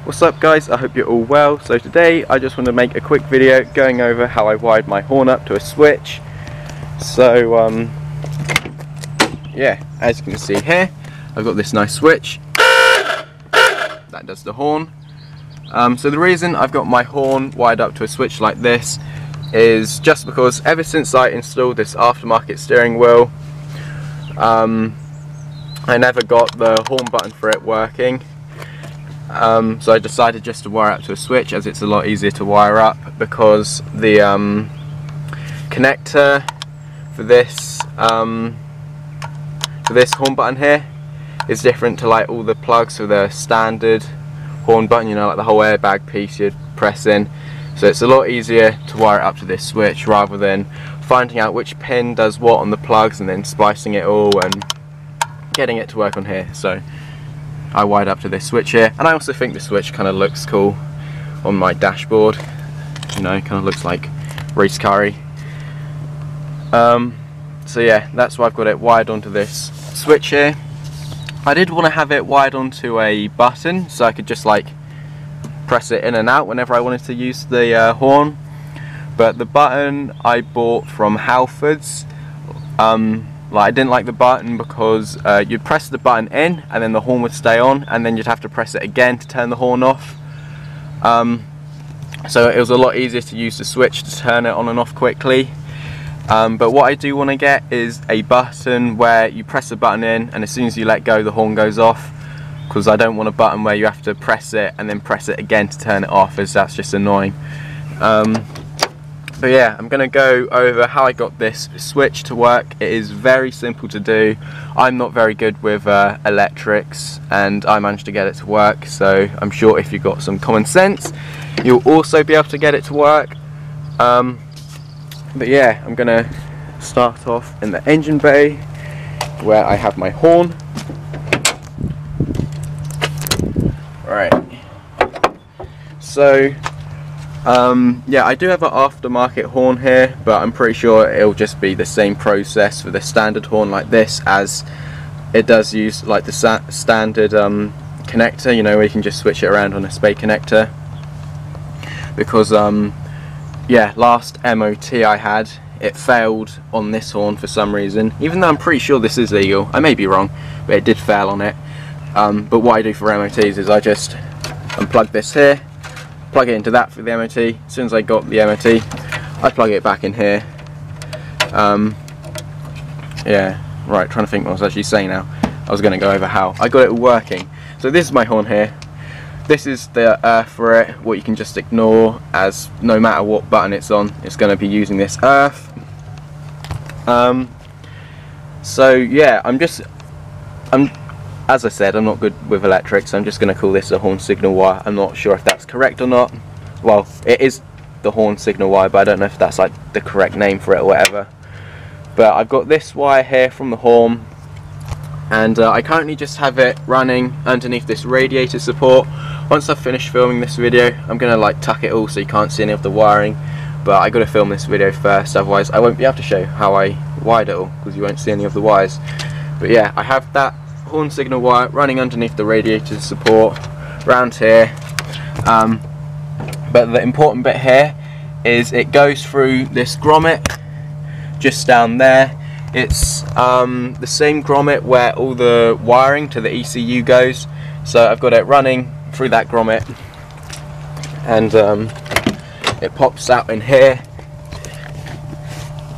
What's up guys, I hope you're all well. So today I just want to make a quick video going over how I wired my horn up to a switch. So yeah, as you can see here, I've got this nice switch that does the horn. So the reason I've got my horn wired up to a switch like this is just because ever since I installed this aftermarket steering wheel, I never got the horn button for it working. So I decided just to wire up to a switch, as it's a lot easier to wire up, because the connector for this horn button here is different to like all the plugs for the standard horn button, you know, like the whole airbag piece you'd press in. So it's a lot easier to wire it up to this switch rather than finding out which pin does what on the plugs and then splicing it all and getting it to work on here. So I wired up to this switch here, and I also think the switch kind of looks cool on my dashboard. You know, kind of looks like race car-y. So yeah, that's why I've got it wired onto this switch here. I did want to have it wired onto a button, so I could just like press it in and out whenever I wanted to use the horn. But the button I bought from Halfords, I didn't like the button because you'd press the button in and then the horn would stay on, and then you'd have to press it again to turn the horn off. So it was a lot easier to use the switch to turn it on and off quickly. But what I do want to get is a button where you press the button in and as soon as you let go the horn goes off, because I don't want a button where you have to press it and then press it again to turn it off, as that's just annoying. But yeah, I'm going to go over how I got this switch to work. It is very simple to do. I'm not very good with electrics, and I managed to get it to work, so I'm sure if you've got some common sense you'll also be able to get it to work. But yeah, I'm going to start off in the engine bay where I have my horn. Right, so yeah, I do have an aftermarket horn here, but I'm pretty sure it'll just be the same process for the standard horn like this, as it does use like the standard connector, you know, where you can just switch it around on a spade connector. Because yeah, last MOT I had, it failed on this horn for some reason, even though I'm pretty sure this is legal. I may be wrong, but it did fail on it. But what I do for MOTs is I just unplug this here, plug it into that for the MOT. As soon as I got the MOT, I plug it back in here. Yeah, right, trying to think what I was actually saying now. I was going to go over how I got it all working. So this is my horn here. This is the earth for it, what you can just ignore, as no matter what button it's on, it's going to be using this earth. So yeah, as I said, I'm not good with electrics, so I'm just going to call this a horn signal wire. I'm not sure if that's correct or not. Well, it is the horn signal wire, but I don't know if that's like the correct name for it or whatever. But I've got this wire here from the horn, and I currently just have it running underneath this radiator support. Once I've finished filming this video, I'm going to like tuck it all so you can't see any of the wiring. But I got to film this video first, otherwise I won't be able to show how I wired it all, because you won't see any of the wires. But yeah, I have that horn signal wire running underneath the radiator support round here. But the important bit here is it goes through this grommet just down there. It's the same grommet where all the wiring to the ECU goes, so I've got it running through that grommet, and it pops out in here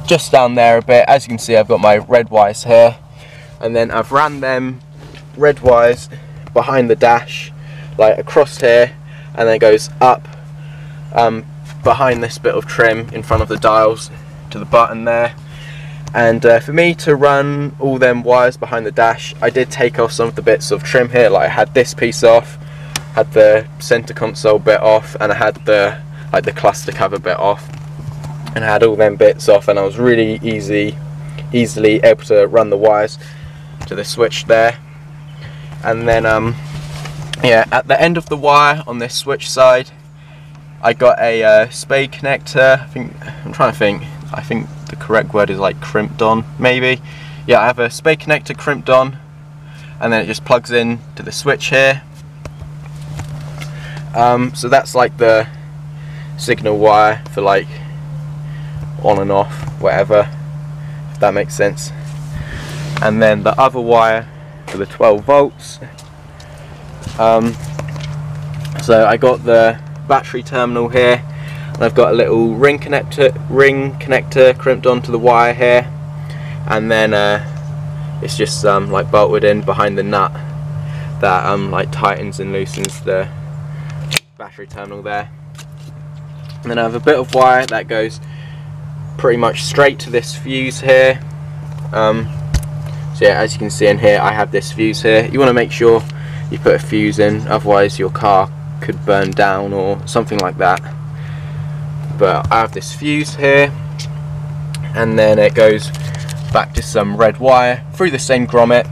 just down there a bit. As you can see, I've got my red wires here, and then I've ran them red wires behind the dash, like across here, and then it goes up behind this bit of trim in front of the dials to the button there. And for me to run all them wires behind the dash, I did take off some of the bits of trim here. Like I had this piece off, had the center console bit off, and I had the cluster cover bit off, and I had all them bits off, and I was really easily able to run the wires to the switch there. And then yeah, at the end of the wire on this switch side, I got a spade connector. I think the correct word is like crimped on, maybe. Yeah, I have a spade connector crimped on, and then it just plugs in to the switch here. So that's like the signal wire for like on and off, whatever, if that makes sense. And then the other wire for the 12 volts. So I got the battery terminal here, and I've got a little ring connector crimped onto the wire here, and then it's just like bolted in behind the nut that like tightens and loosens the battery terminal there. And then I have a bit of wire that goes pretty much straight to this fuse here. So yeah, as you can see in here, I have this fuse here. You want to make sure you put a fuse in, otherwise your car could burn down or something like that. But I have this fuse here, and then it goes back to some red wire through the same grommet.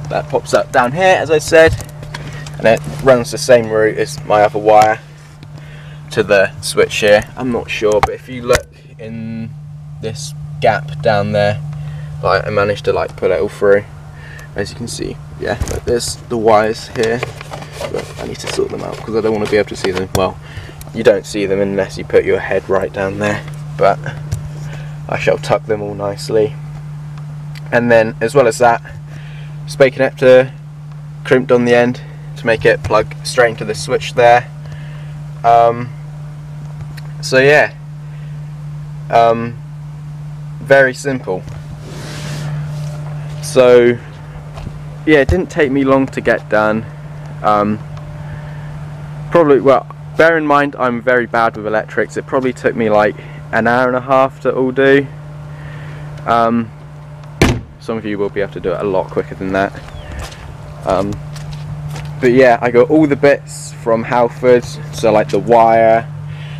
That pops up down here, as I said, and it runs the same route as my other wire to the switch here. I'm not sure, but if you look in this gap down there, like, I managed to like put it all through, as you can see. Yeah, like there's the wires here, but I need to sort them out because I don't want to be able to see them. Well, you don't see them unless you put your head right down there, but I shall tuck them all nicely. And then, as well as that, spay connector crimped on the end to make it plug straight into the switch there. So yeah, very simple. So yeah, it didn't take me long to get done. Probably, well, bear in mind I'm very bad with electrics. It probably took me like an hour and a half to all do. Some of you will be able to do it a lot quicker than that. But yeah, I got all the bits from Halford, so like the wire,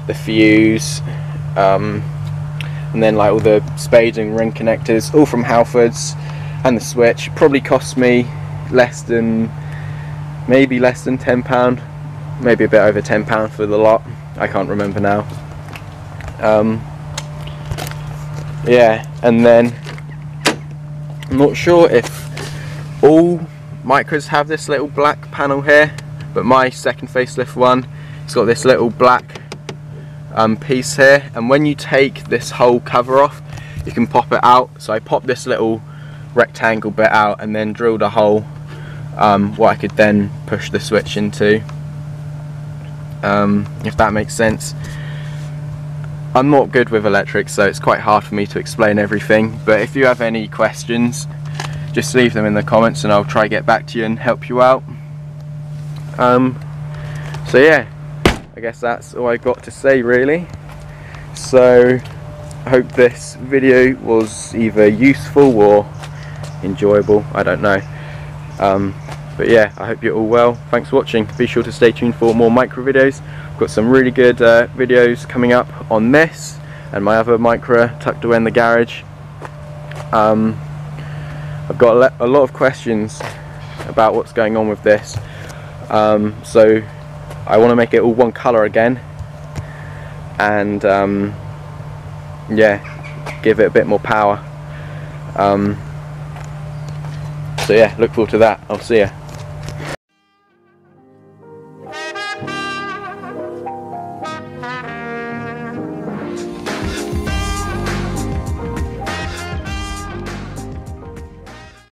the fuse, and then like all the spades and ring connectors, all from Halford's, and the switch. Probably cost me maybe less than £10, maybe a bit over £10 for the lot. I can't remember now. Yeah, and then I'm not sure if all Micras have this little black panel here, but my second facelift one, it's got this little black piece here, and when you take this whole cover off, you can pop it out. So I popped this little rectangle bit out and then drilled a hole what I could then push the switch into, if that makes sense. I'm not good with electrics, so it's quite hard for me to explain everything, but if you have any questions, just leave them in the comments and I'll try to get back to you and help you out. So yeah, I guess that's all I got to say really. So I hope this video was either useful or enjoyable, I don't know. But yeah, I hope you're all well. Thanks for watching. Be sure to stay tuned for more Micra videos. I've got some really good videos coming up on this and my other Micra tucked away in the garage. I've got a lot of questions about what's going on with this, so I want to make it all one colour again, and yeah, give it a bit more power. So yeah, look forward to that. I'll see ya.